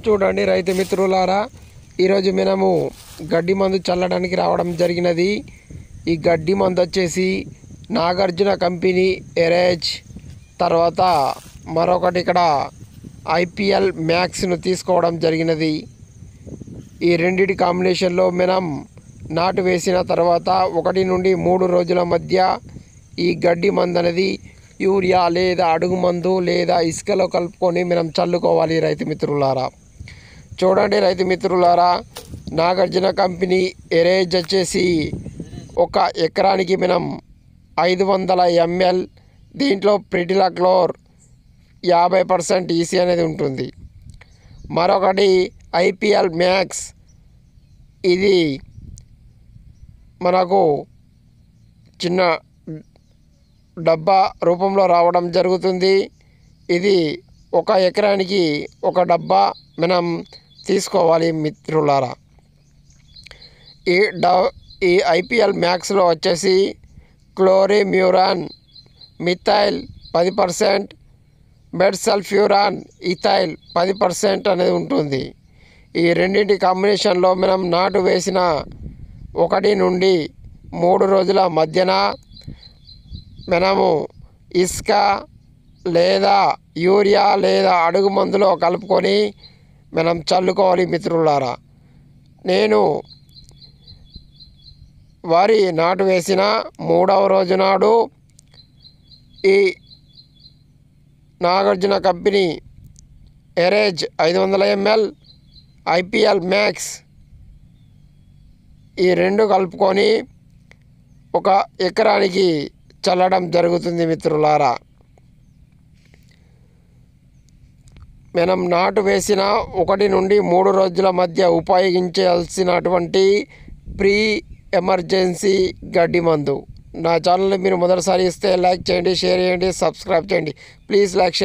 చూడండి రైతు మిత్రులారా, ఈరోజు మనము గడ్డి మందు చల్లడానికి రావడం జరిగినది. ఈ గడ్డి మందు వచ్చేసి నాగార్జున కంపెనీ ఎరేజ్, తర్వాత మరొకటి ఇక్కడ ఐపీఎల్ మ్యాక్స్ను తీసుకోవడం జరిగినది. ఈ రెండిటి కాంబినేషన్లో మనం నాటు వేసిన తర్వాత 1 నుండి 3 రోజుల మధ్య ఈ గడ్డి మందు అనేది యూరియా లేదా అడుగు మందు లేదా ఇసుకలో కలుపుకొని మనం చల్లుకోవాలి రైతు మిత్రులారా. చూడండి రైతు మిత్రులారా, నాగార్జున కంపెనీ ఎరేజ్ వచ్చేసి 1 ఎకరానికి మనం 500 ml, దీంట్లో ప్రిటిలాక్లోర్ 50% ఈసీ అనేది ఉంటుంది. మరొకటి ఐపీఎల్ మ్యాక్స్, ఇది మనకు చిన్న డబ్బా రూపంలో రావడం జరుగుతుంది. ఇది 1 ఎకరానికి 1 డబ్బా మనం తీసుకోవాలి మిత్రులారా. ఈ ఐపీఎల్ మ్యాక్స్లో వచ్చేసి క్లోరిమ్యూరాన్, మిథైల్ 10%, మెడ్సల్ఫ్యూరాన్, ఇథైల్ 10% అనేది ఉంటుంది. ఈ రెండింటి కాంబినేషన్లో మనం నాటు వేసిన 1 నుండి 3 రోజుల మధ్యన మనము ఇసుక లేదా యూరియా లేదా అడుగు మందులో కలుపుకొని మనం చల్లుకోవాలి మిత్రులారా. నేను వరి నాటు వేసిన 3వ రోజు నాడు ఈ Nagarjuna company erase 500 ml, IPL max ఈ 2 కలుపుకొని 1 ఎకరానికి చల్లడం జరుగుతుంది మిత్రులారా. మనం నాటు వేసిన 1 నుండి 3 రోజుల మధ్య ఉపయోగించాల్సినటువంటి ప్రీ ఎమర్జెన్సీ గడ్డి మందు. నా ఛానల్ని మీరు మొదటిసారి ఇస్తే లైక్ చేయండి, షేర్ చేయండి, సబ్స్క్రైబ్ చేయండి. Please like, share.